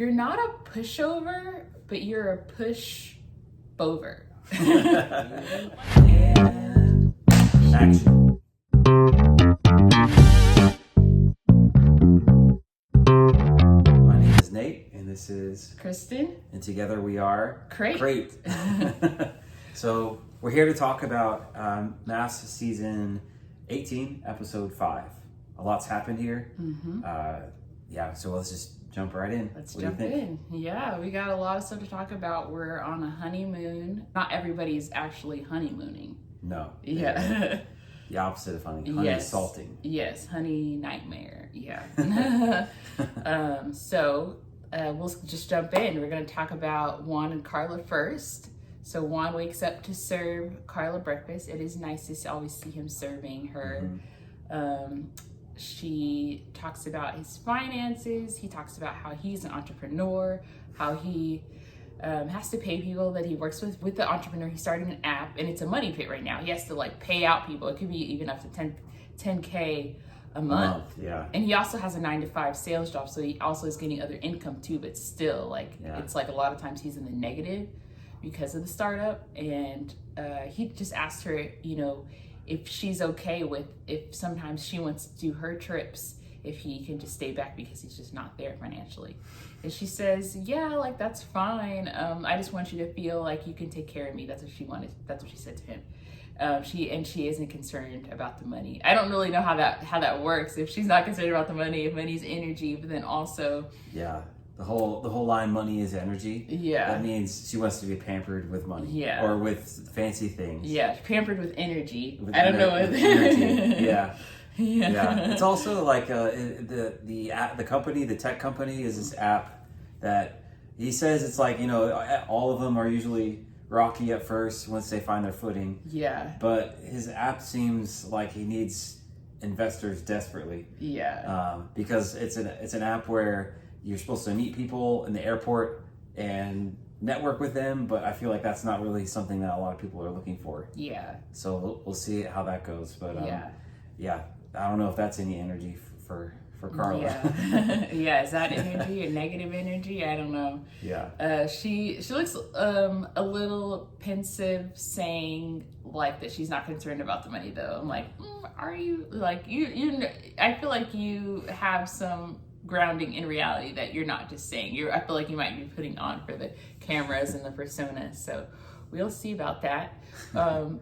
You're not a pushover, but you're a push-bover. And action. My name is Nate, and this is Kristen? and together we are Crate. So we're here to talk about MAFS season 18, episode 5. A lot's happened here. So let's just jump right in. Let's What do you jump think? in. Yeah, we got a lot of stuff to talk about. We're on a honeymoon. Not everybody's actually honeymooning. No. Yeah. The opposite of honey. Honey Yes. is salting. Yes, honey nightmare. Yeah. We'll just jump in. We're going to talk about Juan and Carla first. So Juan wakes up to serve Carla breakfast. It is nice to always see him serving her. She talks about his finances. He talks about how he's an entrepreneur, how he has to pay people that he works with the entrepreneur. He's starting an app, and it's a money pit right now. He has to pay out people. It could be even up to 10K a month. Yeah. And he also has a 9-to-5 sales job, so he also is getting other income too. But still, it's a lot of times he's in the negative because of the startup. And he just asked her, if she's okay with if sometimes she wants to do her trips, if he can just stay back because he's just not there financially. And she says, yeah, that's fine. I just want you to feel like you can take care of me. That's what she wanted. That's what she said to him. She isn't concerned about the money. I don't really know how that works. If she's not concerned about the money, if money's energy, but then also the whole line, money is energy. Yeah. That means she wants to be pampered with money. Yeah. Or with fancy things. Yeah, pampered with energy. With I don't know what energy. Yeah. Yeah. It's also the company, the tech company, is this app that he says it's all of them are usually rocky at first once they find their footing. Yeah. But his app seems like he needs investors desperately. Yeah. Because it's an app where you're supposed to meet people in the airport and network with them, but I feel like that's not really something that a lot of people are looking for. Yeah. So we'll see how that goes. But yeah, I don't know if that's any energy for Carla. Yeah. Yeah, is that energy or negative energy? I don't know. Yeah. She looks a little pensive, saying that she's not concerned about the money though. I'm like, are you you? I feel like you have some grounding in reality that you're not just saying. I feel like you might be putting on for the cameras and the personas. So we'll see about that.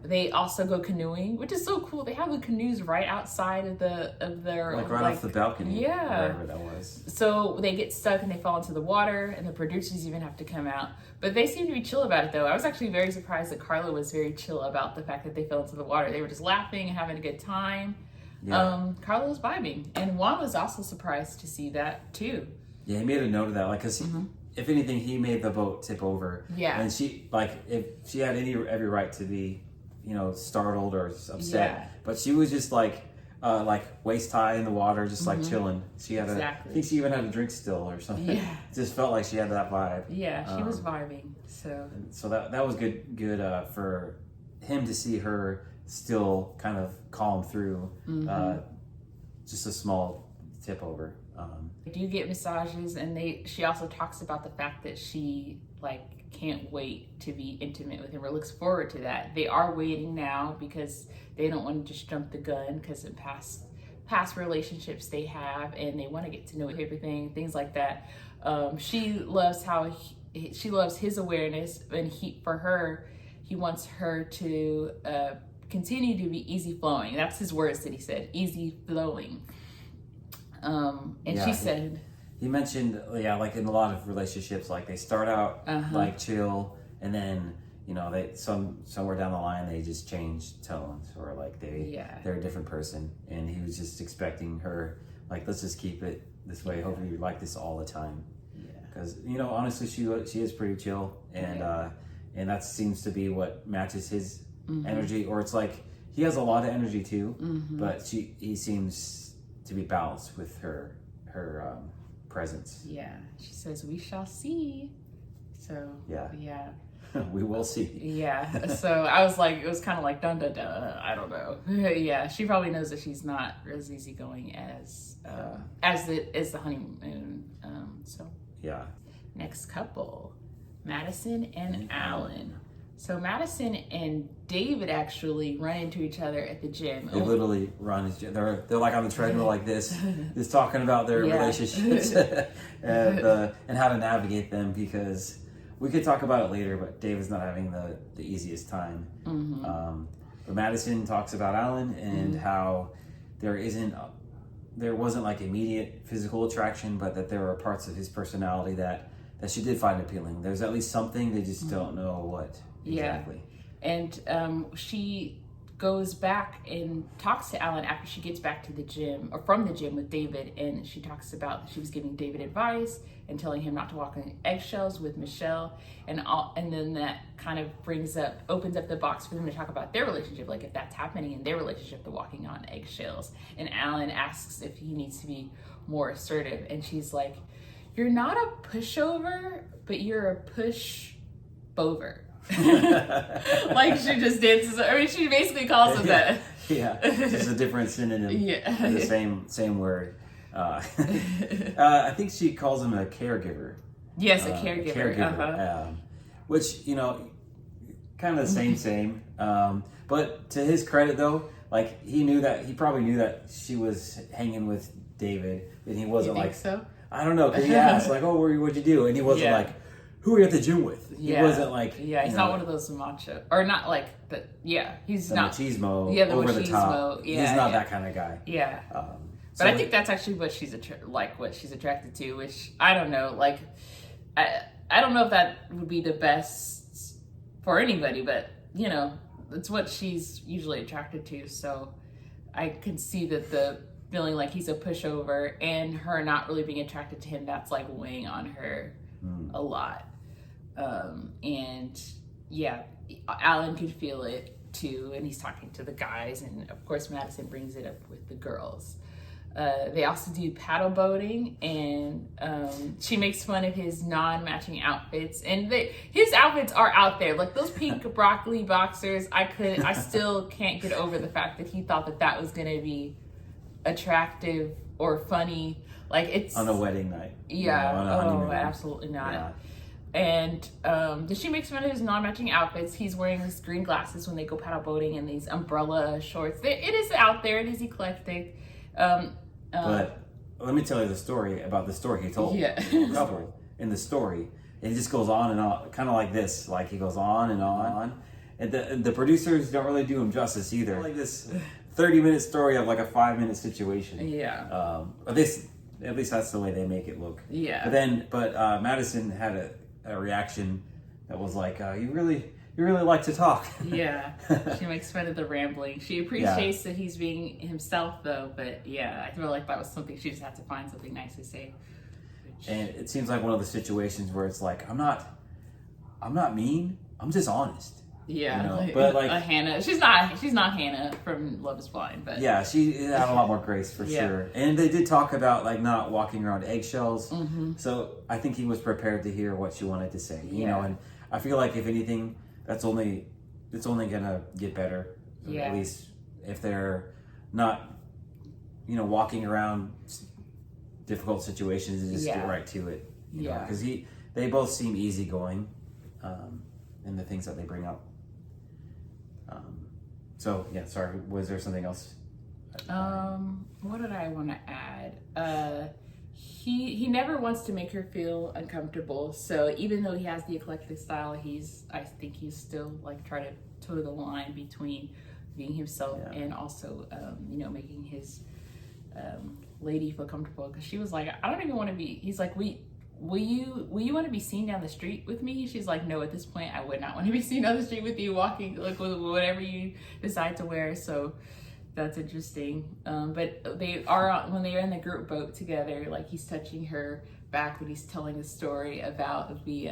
They also go canoeing, which is so cool. They have the canoes right outside of their off the balcony. Yeah. Wherever that was. So they get stuck and they fall into the water, and the producers even have to come out. But they seem to be chill about it though. I was actually very surprised that Carla was very chill about the fact that they fell into the water. They were just laughing and having a good time. Yeah. Carla was vibing, and Juan was also surprised to see that too. Yeah, he made a note of that, because if anything, he made the boat tip over. Yeah. And she, if she had every right to be, startled or upset, but she was just waist high in the water, just chilling. She had I think she even had a drink still or something. Yeah. It just felt like she had that vibe. Yeah, she was vibing. So that was good for him to see her still kind of calm through just a small tip over. They do get massages, and she also talks about the fact that she can't wait to be intimate with him or looks forward to that. They are waiting now because they don't want to just jump the gun because of past relationships they have, and they want to get to know everything, things like that. She loves how she loves his awareness, and he wants her to continue to be easy flowing. That's his words that he said, easy flowing. She said, he mentioned, in a lot of relationships, they start out chill, and then somewhere down the line they just change tones, or they're a different person, and he was just expecting her let's just keep it this way. Hopefully you like this all the time. Because honestly, she is pretty chill, and that seems to be what matches his energy. Or it's he has a lot of energy too, but he seems to be balanced with her presence. Yeah, she says, we shall see. So yeah. We will see. Yeah. So I was it was kind of dun dun dun. I don't know. Yeah, she probably knows that she's not as easygoing as the honeymoon. So yeah. Next couple, Madison and Alan. So Madison and David actually run into each other at the gym. They literally run. They're like on the treadmill like this, just talking about their relationships and how to navigate them, because we could talk about it later, but David's not having the easiest time. But Madison talks about Alan and how there wasn't like immediate physical attraction, but that there were parts of his personality that she did find appealing. There's at least something, they just don't know what exactly. And she goes back and talks to Alan after she gets back to the gym, or from the gym with David, and she talks about she was giving David advice and telling him not to walk on eggshells with Michelle, and then that kind of opens up the box for them to talk about their relationship, like if that's happening in their relationship, the walking on eggshells. And Alan asks if he needs to be more assertive, and she's like, "You're not a pushover, but you're a push-bover." Like she just dances. I mean, she basically calls him that. Yeah, it's a different synonym. Yeah, the same word. I think she calls him a caregiver. Yes, a caregiver. Which, you know, kind of same. But to his credit, though, like he probably knew that she was hanging with David, and he wasn't you think so? I don't know, because he asked like, "Oh, what'd you do?" And he wasn't like, "Who are you at the gym with?" He wasn't like, he's not one of those macho, or not like, but he's not machismo. The over machismo. the top. He's not that kind of guy. Yeah. But I think that's actually what she's attracted to, which I don't know. Like, I don't know if that would be the best for anybody, but you know, it's what she's usually attracted to. So I can see that the feeling like he's a pushover and her not really being attracted to him, that's like weighing on her a lot. And yeah, Alan could feel it too, and he's talking to the guys, and of course Madison brings it up with the girls. They also do paddle boating, and she makes fun of his non-matching outfits, and his outfits are out there, like those pink broccoli boxers. I still can't get over the fact that he thought that was gonna be attractive or funny, like it's on a wedding night. Absolutely not. Yeah. And she makes fun of his non-matching outfits. He's wearing these green glasses when they go paddle boating, and these umbrella shorts. It is out there. It is eclectic. But let me tell you the story about the story he told. The couple in the story. It just goes on and on, kind of like this. Like he goes on and on. And the producers don't really do him justice either. Like this 30-minute story of like a 5-minute situation. Yeah. At least that's the way they make it look. Yeah. But Madison had a reaction that was like, you really like to talk. Yeah. She makes fun of the rambling. She appreciates that he's being himself, though. But yeah, I feel like that was something she just had to find something nice to say. And it seems like one of the situations where it's like, I'm not mean. I'm just honest. Yeah, you know? But like Hannah, she's not Hannah from Love Is Blind, but yeah, she had a lot more grace for sure. And they did talk about like not walking around eggshells. So I think he was prepared to hear what she wanted to say. You know, and I feel like if anything, it's only gonna get better. Yeah. At least if they're not, walking around difficult situations and just get right to it. You know? Because they both seem easygoing in the things that they bring up. So yeah, sorry. Was there something else? What did I want to add? He never wants to make her feel uncomfortable. So even though he has the eclectic style, I think he's still like trying to toe the line between being himself and also making his lady feel comfortable. Because she was like, I don't even want to be. He's like, Will you want to be seen down the street with me? She's like, no, at this point, I would not want to be seen down the street with you walking, like with whatever you decide to wear. So that's interesting. But they are, when they are in the group boat together, like he's touching her back when he's telling the story about the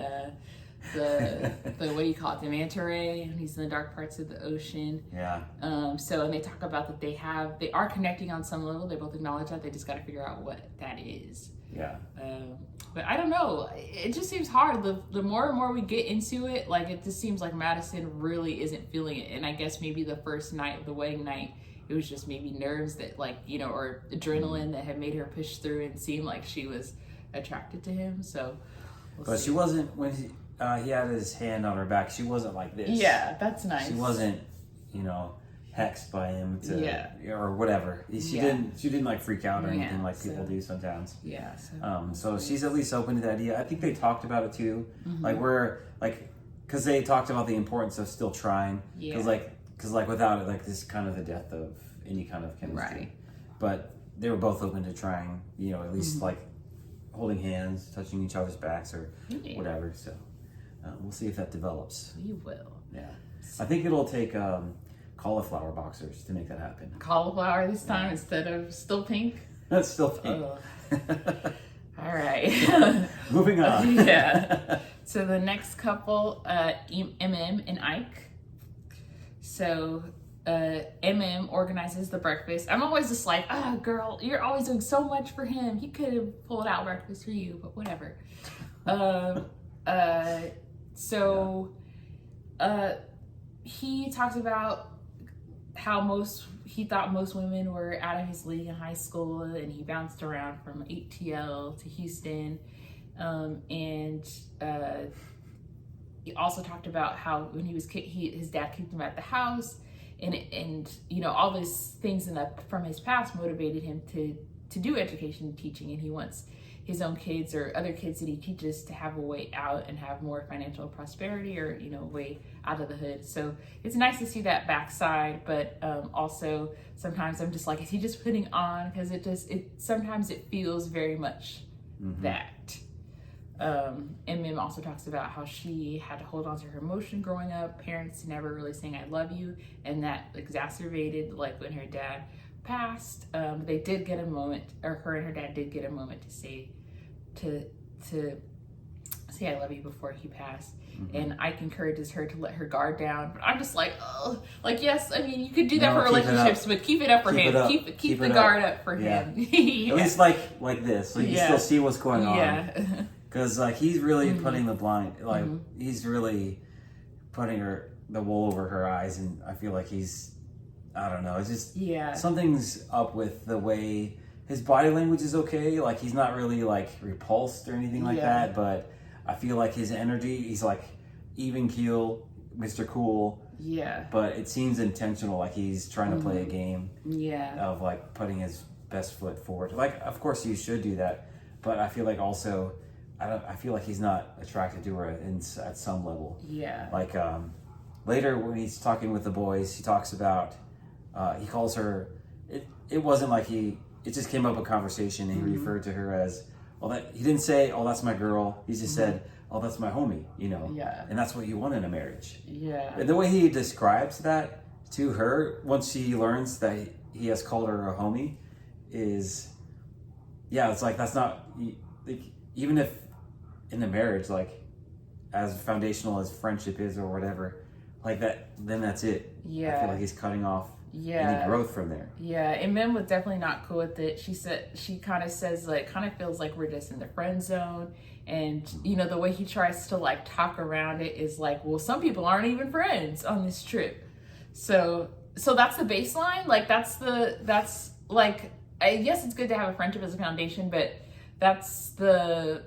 what do you call it? The manta ray, and he's in the dark parts of the ocean. Yeah. And they talk about that they are connecting on some level. They both acknowledge that. They just got to figure out what that is. Yeah. But I don't know. It just seems hard. The more and more we get into it, like it just seems like Madison really isn't feeling it. And I guess maybe the first night of the wedding night, it was just maybe nerves that or adrenaline that had made her push through and seem like she was attracted to him. So But she wasn't, when he had his hand on her back, she wasn't like this. Yeah, that's nice. She wasn't, hexed by him or whatever. She didn't like freak out or anything like people do sometimes. Yeah. So she's at least open to the idea. I think they talked about it too. Because they talked about the importance of still trying. Because without it, this is kind of the death of any kind of chemistry. Right. But they were both open to trying, at least holding hands, touching each other's backs or whatever. So we'll see if that develops. We will. Yeah. I think it'll take cauliflower boxers to make that happen. Cauliflower this time instead of still pink? That's still pink. All right. Moving on. Yeah. So the next couple, MM and Ike. So MM organizes the breakfast. I'm always just like, girl, you're always doing so much for him. He could have pulled out breakfast for you, but whatever. He talks about how he thought most women were out of his league in high school, and he bounced around from ATL to Houston. He also talked about how when he was his dad kicked him out of the house, and all these things from his past motivated him to do education and teaching, and he wants his own kids or other kids that he teaches to have a way out and have more financial prosperity or a way out of the hood. So it's nice to see that backside, but also sometimes I'm just like, is he just putting on? Because sometimes it feels very much that. And Mim also talks about how she had to hold on to her emotion growing up, parents never really saying I love you, and that exacerbated when her dad passed. They did get a moment, or her and her dad did get a moment to say I love you before he passed. And Ike encourages her to let her guard down, but I'm just like, yes, I mean, you could do that for relationships, but keep it up for him. Keep the guard up for him. Yeah. At least like this, so you can still see what's going on. Yeah. Because he's really putting the blind, he's really putting the wool over her eyes, and I feel like I don't know, it's just something's up with the way his body language is okay. He's not really repulsed or anything like that, but I feel like his energy, he's even keel, Mr. Cool. Yeah. But it seems intentional, he's trying to play a game. Yeah. Of putting his best foot forward. Of course you should do that, but I feel like also I feel like he's not attracted to her at some level. Yeah. Later when he's talking with the boys, he talks about he calls her. It wasn't it just came up a conversation, and he referred to her as, he didn't say, that's my girl. He just said, that's my homie, Yeah. And that's what you want in a marriage. Yeah. And the way he describes that to her, once she learns that he has called her a homie, is, it's that's not, even if in the marriage, as foundational as friendship is or whatever, that, then that's it. Yeah. I feel like he's cutting off any growth from there. Yeah, and Mim was definitely not cool with it. She kind of says kind of feels like we're just in the friend zone, and the way he tries to talk around it is some people aren't even friends on this trip. So that's the baseline. That's I guess it's good to have a friendship as a foundation, but that's the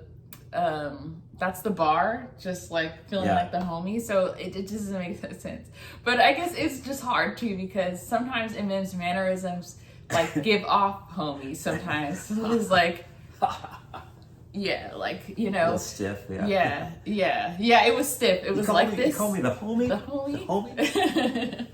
bar, just feeling like the homie. So it just doesn't make sense. But I guess it's just hard too, because sometimes in Mim's mannerisms give off homie sometimes. It's a little stiff. Yeah, it was stiff. It was this. You call me the homie? The homie? The homie?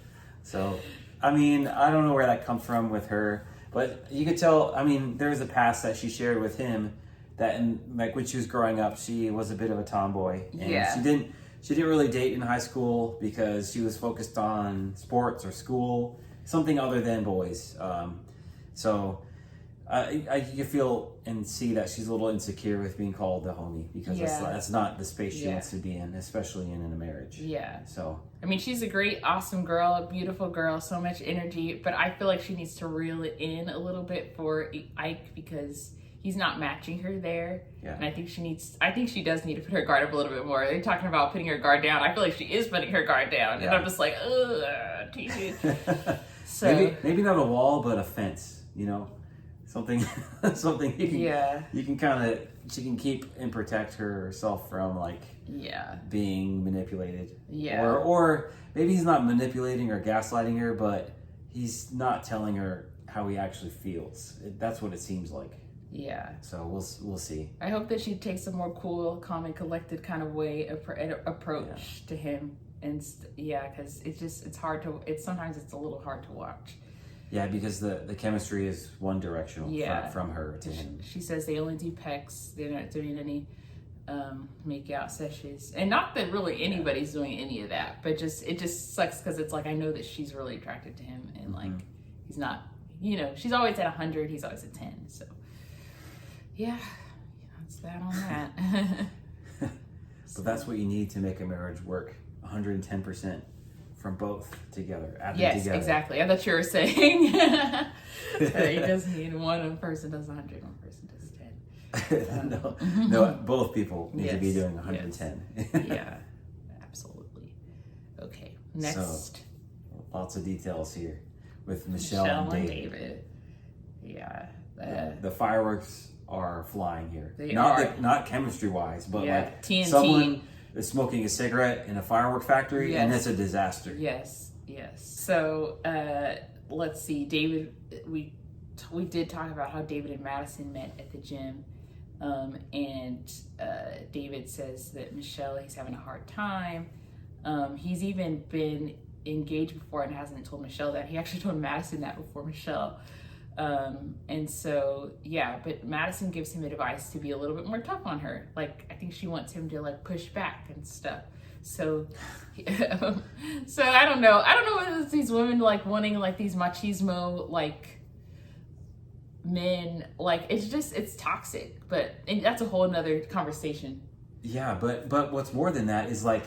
So, I mean, I don't know where that comes from with her, but you could tell, there's a past that she shared with him that when she was growing up, she was a bit of a tomboy. And she didn't really date in high school because she was focused on sports or school, something other than boys. You feel and see that she's a little insecure with being called the homie, because that's not the space she wants to be in, especially in a marriage. Yeah. So she's a great, awesome girl, a beautiful girl, so much energy, but I feel like she needs to reel it in a little bit for Ike, because he's not matching her there. Yeah. And I think she does need to put her guard up a little bit more. They're talking about putting her guard down. I feel like she is putting her guard down. Yeah. And I'm just like, ugh, dude. So maybe not a wall, but a fence, something you can kind of, she can keep and protect herself from like being manipulated. Or maybe he's not manipulating or gaslighting her, but he's not telling her how he actually feels. That's what it seems like. Yeah. So we'll see. I hope that she takes a more cool, calm, and collected kind of way approach to him, and because it's hard to. Sometimes it's a little hard to watch. Yeah, because the chemistry is one directional from her to him. She says they only do pecs. They're not doing any make out sessions, and not that really anybody's doing any of that, but it just sucks because it's like I know that she's really attracted to him, and like he's not. She's always at 100. He's always at 10. So. Yeah, that's that on that. But that's what you need to make a marriage work. 110% from both together. Yes, together. Exactly. I thought you were saying he doesn't need one person does 100, one person does 10. No, both people need to be doing 110. Yeah, absolutely. Okay, next. So, lots of details here with Michelle and David. Yeah. The fireworks are flying here. They are. Not chemistry wise, but like TNT. Someone is smoking a cigarette in a firework factory, and it's a disaster. Yes. So let's see, David. We did talk about how David and Madison met at the gym, and David says that he's having a hard time. He's even been engaged before and hasn't told Michelle that. He actually told Madison that before Michelle. And so, but Madison gives him advice to be a little bit more tough on her. Like, I think she wants him to like push back and stuff. So, so I don't know whether it's these women like wanting like these machismo, like men, like it's toxic, and that's a whole nother conversation. Yeah. But what's more than that is like,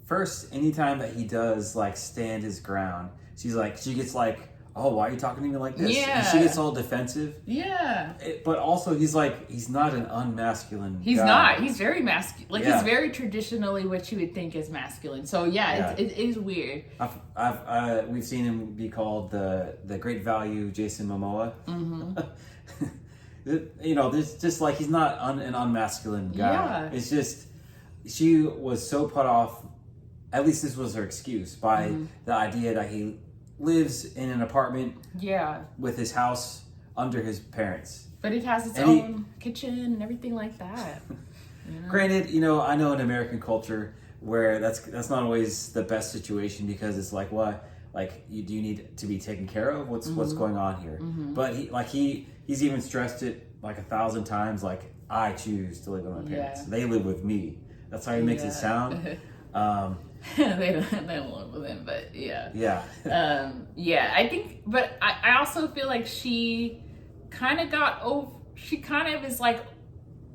first, anytime that he does like stand his ground, she gets like, oh, why are you talking to me like this? Yeah. And she gets all defensive. Yeah. But also, he's not an unmasculine He's guy. not. He's very masculine. Like, he's very traditionally what you would think is masculine. So, it is weird. We've seen him be called the great value Jason Momoa. There's just like, he's not an unmasculine guy. Yeah. It's just, she was so put off, at least this was her excuse, by the idea that he lives in an apartment with his house under his parents. But it has its own kitchen and everything like that. Granted, I know in American culture where that's not always the best situation, because it's like, what? Like, do you need to be taken care of? What's going on here? But he's even stressed it like 1,000 times, like, I choose to live with my parents. They live with me. That's how he makes it sound. they don't live with him, but I think, but I also feel like she kind of is like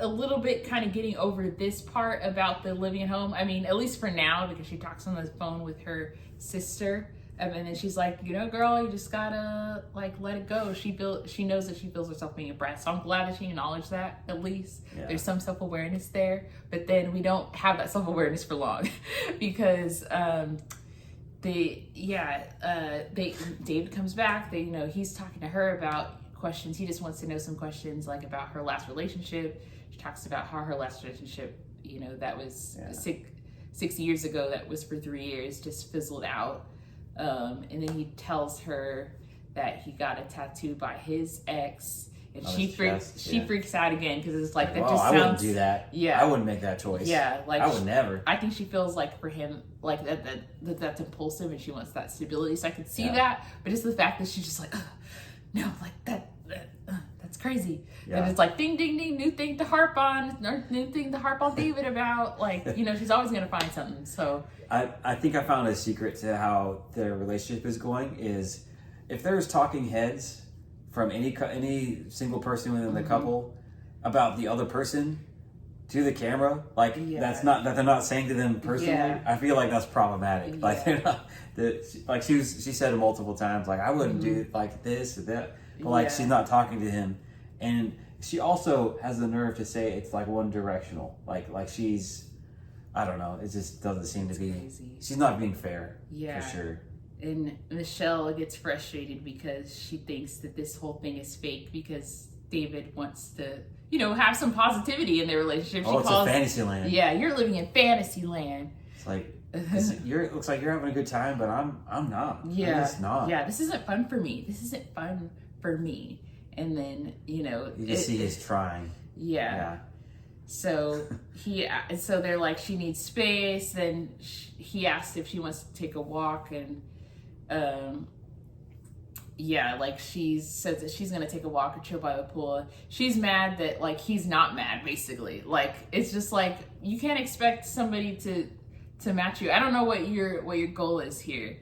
a little bit kind of getting over this part about the living at home. I mean, at least for now, because she talks on the phone with her sister, and then she's like, girl, you just gotta like let it go. She knows that she feels herself being a brat, so I'm glad that she acknowledged that. At least there's some self-awareness there, but then we don't have that self-awareness for long because David comes back. He's talking to her about questions. He just wants to know some questions like about her last relationship. She talks about how her last relationship, that was 6 years ago, that was for 3 years, just fizzled out. And then he tells her that he got a tattoo by his ex, and she freaks out again because it's like, that just sounds. I wouldn't do that. Yeah, I wouldn't make that choice. Yeah, like I would never. I think she feels like for him, like that's impulsive, and she wants that stability. So I could see that, but it's the fact that she's just like, no, like that's crazy. Yeah. And it's like, ding, ding, ding, new thing to harp on David about. Like, she's always gonna find something. So I think I found a secret to how their relationship is going is, if there's talking heads from any single person within the couple about the other person to the camera, like that's not that they're not saying to them personally. Yeah. I feel like that's problematic. Yeah. Like they're not. Like she said it multiple times. Like, I wouldn't do it like this or that. But like she's not talking to him, and she also has the nerve to say it's like one directional. Like she's, I don't know. It just doesn't seem to be. Crazy. She's not being fair. Yeah. For sure. and Michelle gets frustrated because she thinks that this whole thing is fake because David wants to, have some positivity in their relationship. Oh, it's a fantasy land. Yeah, you're living in fantasy land. It's like, it looks like you're having a good time, but I'm not. Yeah. I'm just not. Yeah, this isn't fun for me. This isn't fun for me. And then, you just see he's trying. Yeah. So so they're like, she needs space. Then he asked if she wants to take a walk, and like she says that she's gonna take a walk or chill by the pool. She's mad that like he's not mad, basically. Like it's just like you can't expect somebody to match you. I don't know what your goal is here.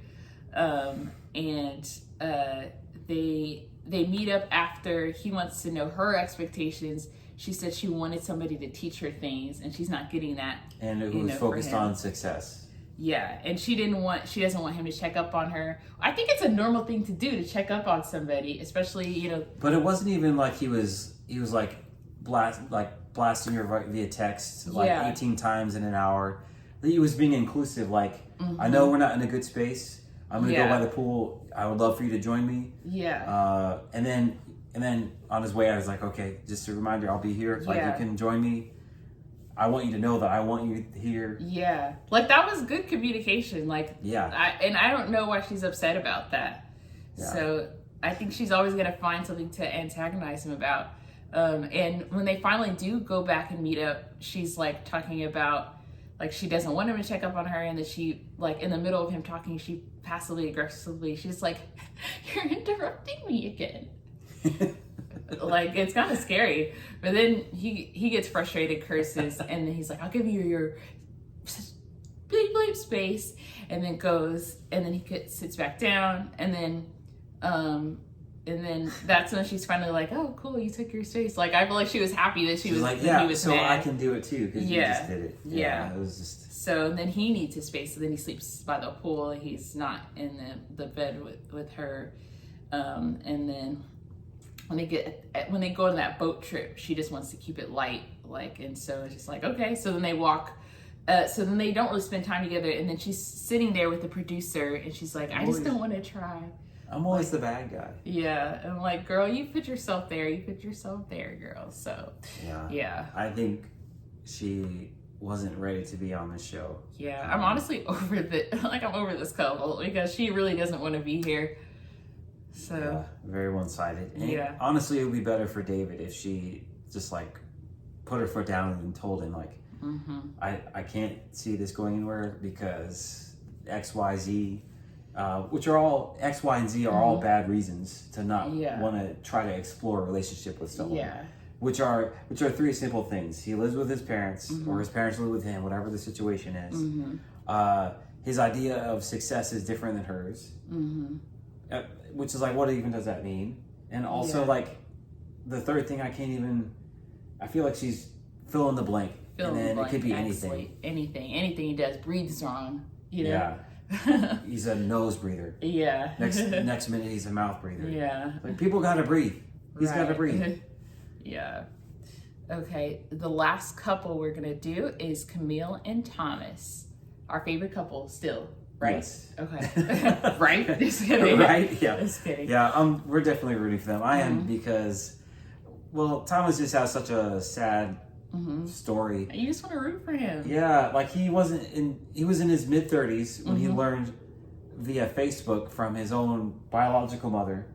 They meet up after he wants to know her expectations. She said she wanted somebody to teach her things, and she's not getting that. And it was focused on success. Yeah, and she doesn't want him to check up on her. I think it's a normal thing to do, to check up on somebody, especially, But it wasn't even like he was like blasting her via text 18 times in an hour. He was being inclusive, like, I know we're not in a good space. I'm gonna go by the pool. I would love for you to join me. Yeah. And then on his way out, I was like, okay, just a reminder, I'll be here. Like, you can join me. I want you to know that I want you here. Yeah. Like, that was good communication. Like, yeah. I don't know why she's upset about that. Yeah. So I think she's always going to find something to antagonize him about. And when they finally do go back and meet up, she's like talking about, like, she doesn't want him to check up on her. And that she, like, in the middle of him talking, she passively aggressively, she's like, you're interrupting me again. Like, it's kind of scary. But then he gets frustrated, curses, and then he's like, I'll give you your bleep bleep space, and then goes, and then he sits back down, and then that's when she's finally like, oh, cool, you took your space. Like, I feel like she was happy that she was like, he was so mad. I can do it too, because you just did it. Yeah. It was just... So then he needs his space, so then he sleeps by the pool. He's not in the bed with her. And then when they go on that boat trip, she just wants to keep it light, like, and so it's just like, okay. So then they walk. So then they don't really spend time together, and then she's sitting there with the producer, and she's like, I just don't want to try. I'm always the bad guy. Yeah, I'm like, girl, you put yourself there. You put yourself there, girl. So yeah. I think she wasn't ready to be on the show. Yeah, I'm honestly over I'm over this couple because she really doesn't want to be here. So very one-sided. And honestly, it would be better for David if she just like put her foot down and told him like, I can't see this going anywhere because X, Y, Z, which are all X, Y, and Z are all bad reasons to not want to try to explore a relationship with someone. Yeah. Which are three simple things. He lives with his parents, or his parents live with him, whatever the situation is. His idea of success is different than hers. Which is like, what even does that mean? And also like the third thing, I feel like she's fill in the blank. It could be anything. Anything he does. Breathes wrong. Yeah. He's a nose breather. Yeah. Next minute he's a mouth breather. Yeah. Like, people gotta breathe. He's gotta breathe. Yeah. Okay. The last couple we're gonna do is Camille and Thomas. Our favorite couple still. Right? Yes. Okay. Right? Just kidding. Right? Yeah. Just kidding. Yeah, we're definitely rooting for them. I am, because, well, Thomas just has such a sad story. You just want to root for him. Yeah, like he was in his mid-30s when he learned via Facebook from his own biological mother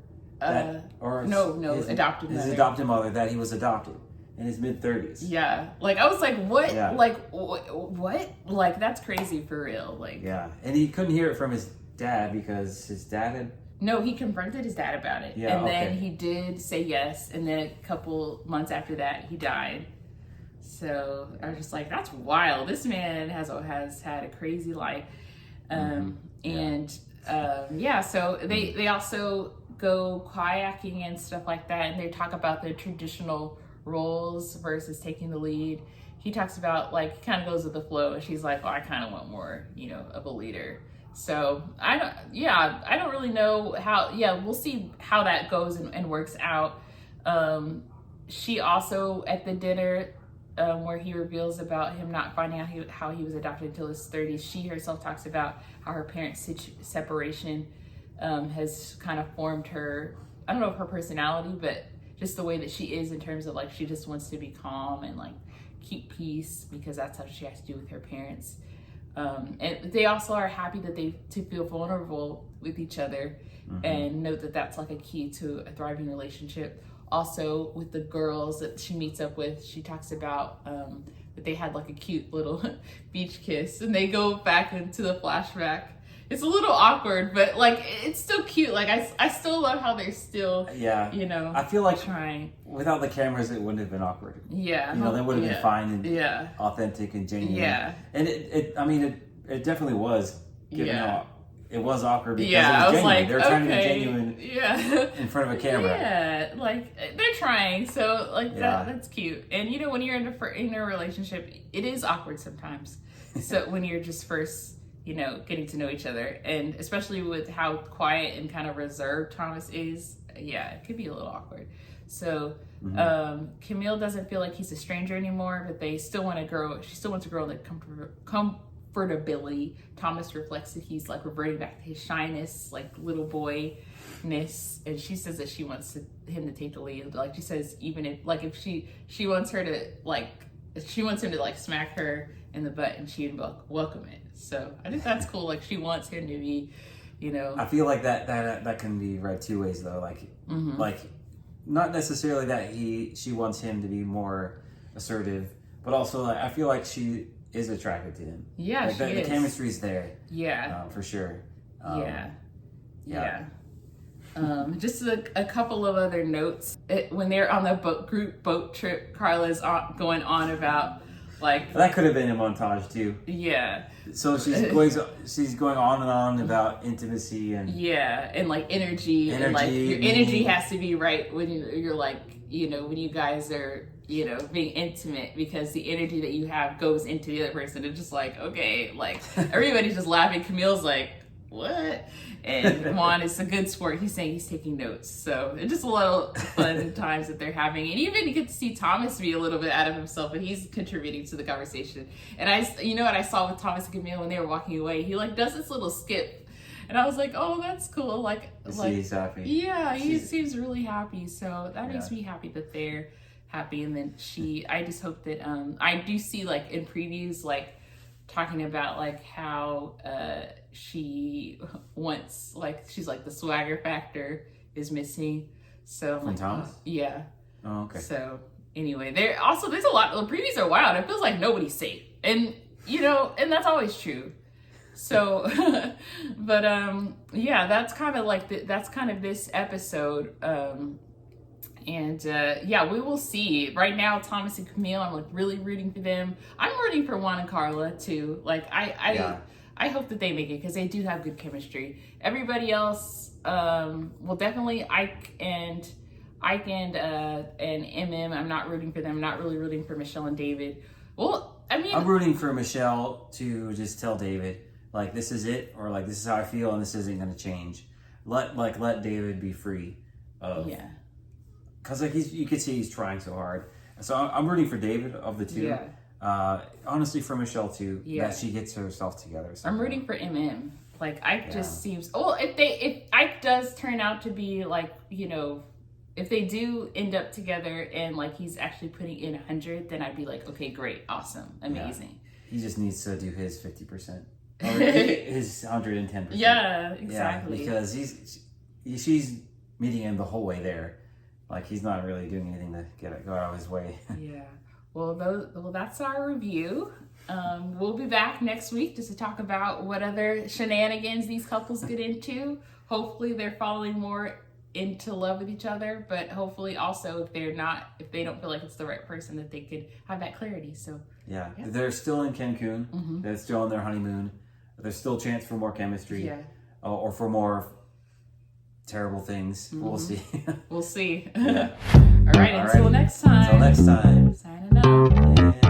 his adopted mother that he was adopted in his mid-30s. Yeah. Like, I was like, what? Yeah. Like, what? Like, that's crazy for real. Like, yeah. And he couldn't hear it from his dad because his dad had... No, he confronted his dad about it. Yeah, and then he did say yes. And then a couple months after that, he died. So I was just like, that's wild. This man has had a crazy life. So they also go kayaking and stuff like that. And they talk about the traditional roles versus taking the lead. He talks about, like, kind of goes with the flow, and she's like, oh, I kind of want more, of a leader. So I don't really know how, we'll see how that goes and works out. She also at the dinner, where he reveals about him not finding out how he was adopted until his 30s. She herself talks about how her parents' separation has kind of formed her, I don't know if her personality, but just the way that she is in terms of like, she just wants to be calm and like keep peace because that's how she has to do with her parents. And they also are happy that to feel vulnerable with each other and know that that's like a key to a thriving relationship. Also with the girls that she meets up with, she talks about that they had like a cute little beach kiss, and they go back into the flashback. It's a little awkward, but like it's still cute. Like I still love how they're still, you know, I feel like trying. Without the cameras, it wouldn't have been awkward. Yeah, you know, they would have been fine and authentic and genuine. Yeah, and it definitely was. It was awkward because it was genuine. Like, they're trying to be genuine. In front of a camera. Yeah, like they're trying. So like that's cute. And you know, when you're in a relationship, it is awkward sometimes. So when you're just first, you know, getting to know each other, and especially with how quiet and kind of reserved Thomas is, it could be a little awkward. So Camille doesn't feel like he's a stranger anymore, but they still want to grow. She still wants to grow in the comfortability. Thomas reflects that he's like reverting back to his shyness, like little boyness, and she says that she wants him to take the lead. Like she says, even if she wants her to she wants him to like smack her in the butt, and she'd welcome it. So I think that's cool. Like she wants him to be, you know. I feel like that can be read two ways though. Like like not necessarily that she wants him to be more assertive, but also like, I feel like she is attracted to him. Yeah, like the chemistry's there. Yeah, for sure. Just a couple of other notes. When they're on the boat trip, Carla's going on about like that could have been a montage too. Yeah. So she's going on and on about intimacy and and like energy and like your energy has to be right when you're like, you know, when you guys are, you know, being intimate, because the energy that you have goes into the other person. It's just like, okay, like everybody's just laughing. Camille's like, what? And Juan is a good sport. He's saying he's taking notes. So it's just a little fun times that they're having. And even you get to see Thomas be a little bit out of himself, but he's contributing to the conversation. And you know what I saw with Thomas and Camille when they were walking away? He like does this little skip. And I was like, oh, that's cool. Like he's happy. Yeah, he seems really happy. So that makes me happy that they're happy. And then I just hope that, I do see like in previews, like talking about like how she wants, like she's like the swagger factor is missing. So from Thomas? Yeah. Oh, okay. So anyway, there's a lot. The previews are wild. It feels like nobody's safe, and you know, and that's always true. So, but that's kind of like that's kind of this episode. And we will see. Right now, Thomas and Camille, I'm like really rooting for them. I'm rooting for Juan and Carla too. Like I hope that they make it because they do have good chemistry. Everybody else, well, definitely Ike and MM. I'm not rooting for them. I'm not really rooting for Michelle and David. Well, I mean, I'm rooting for Michelle to just tell David, like, this is it, or like, this is how I feel, and this isn't going to change. Let David be free of. Yeah. Because like you could see he's trying so hard. So I'm rooting for David of the two. Yeah. Honestly, for Michelle too. Yeah. That she gets herself together. Somehow. I'm rooting for MM. Like Ike just seems. Well, if Ike does turn out to be like, you know, if they do end up together and like he's actually putting in 100, then I'd be like, okay, great, awesome, amazing. Yeah. He just needs to do his 50%. Or his 110%. Yeah, exactly. Yeah, because she's meeting him the whole way there. Like he's not really doing anything to go out of his way. Yeah. Well, that's our review. We'll be back next week just to talk about what other shenanigans these couples get into. Hopefully they're falling more into love with each other, but hopefully also if they don't feel like it's the right person, that they could have that clarity. So yeah. They're still in Cancun. Mm-hmm. They're still on their honeymoon. There's still a chance for more chemistry. Yeah. Or for more terrible things. Mm-hmm. We'll see. We'll see. Yeah. All right. Until next time. Signing out.